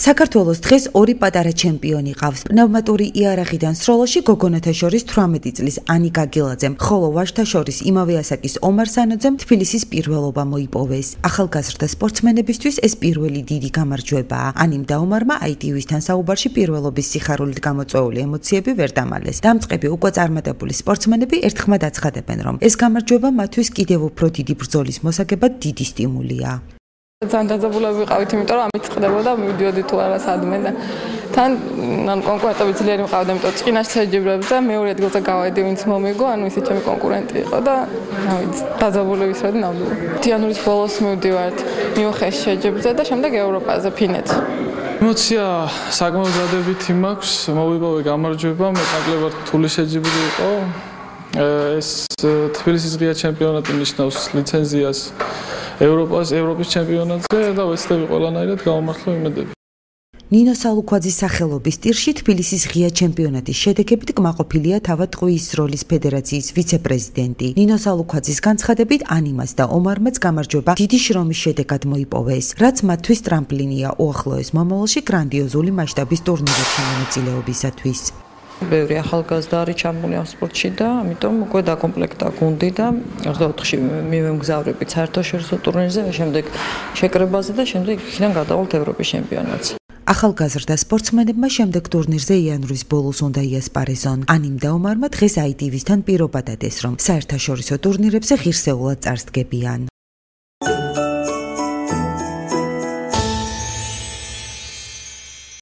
საქართველოს დღეს ორი პატარა ჩემპიონი ყავს. პნევმატური იარაღიდან სროლაში გოგონათა შორის 18 წლის ანიკა გილაძემ, ხოლო ვაჟთა შორის იმავე ასაკის ომარ სანოძემ თბილისის პირველობა მოიპოვეს. ახალგაზრდა სპორტსმენებისთვის ეს პირველი დიდი გამარჯვებაა. ანიმ და ომარმა ITV-სთან საუბარში პირველობის სიხარულით გამოწვეული ემოციები ვერ დამალეს. დამწყები უკვე წარმატებული სპორტსმენები ერთხმად აცხადებენ, რომ ეს გამარჯვება მათთვის კიდევ უფრო დიდი ბრძოლის მოსაგებად დიდი სტიმულია. ძალიან დაძაბულები ვიყავით, იმიტომ რომ ამით ხდებოდა მივიდიოდი თუ არა სადმე და თან კონკურენტები ძლიერი მყავდა, იმიტომ წინაშე შეჯიბრებზე მეორე ადგილზე გავედი, ვინც მომიგო, ანუ ისე ჩემი კონკურენტი იყო და დაძაბული ვისროდი ნამდვილად. თიანურის ბოლოს მივდივართ მიუხეს შეჯიბრზე და შემდეგ ევროპაზე ფინეთში. ემოცია საკმაოდ დადებითი მაქვს, მოვიპოვე გამარჯვება, მეტნაკლებად რთული შეჯიბრი იყო. ეს თბილისის ღია ჩემპიონატი ნიშნავს ლიცენზიას ევროპის ჩემპიონატზე და ვეცდები ყველანაირად გავამართლო იმედები. ნინო სალუქვაძის სახელობის ტირში თბილისის ღია ჩემპიონატის შედეგებით კმაყოფილია თავად ტყვიის სროლის ფედერაციის ვიცე-პრეზიდენტი. ნინო სალუქვაძის განცხადებით ანიმას და ომარმაც გამარჯვება დიდი შრომის შედეგად მოიპოვეს, რაც მათთვის ტრამპლინია უახლოეს მომავალში გრანდიოზული მასშტაბის ტურნირებში მონაწილეობისათვის. ბევრი ახალგაზრდა არის ჩამული ამ სპორტში და ამიტომ უკვე დაკომპლექტა გუნდი და 24-ში მივემგზავრებით საერთაშორისო ტურნირზე, შემდეგ შეკრებაზე და შემდეგ იქიდან გადავალთ ევროპის ჩემპიონატზე. ახალგაზრდა სპორტსმენებმა შემდეგ ტურნირზე იანვრის ბოლოს უნდა იასპარეზონ. ანიმ და ომარმა დღეს ITV-სთან პირობა დადეს, რომ საერთაშორისო ტურნირებზე ღირსეულად წარსდგებიან.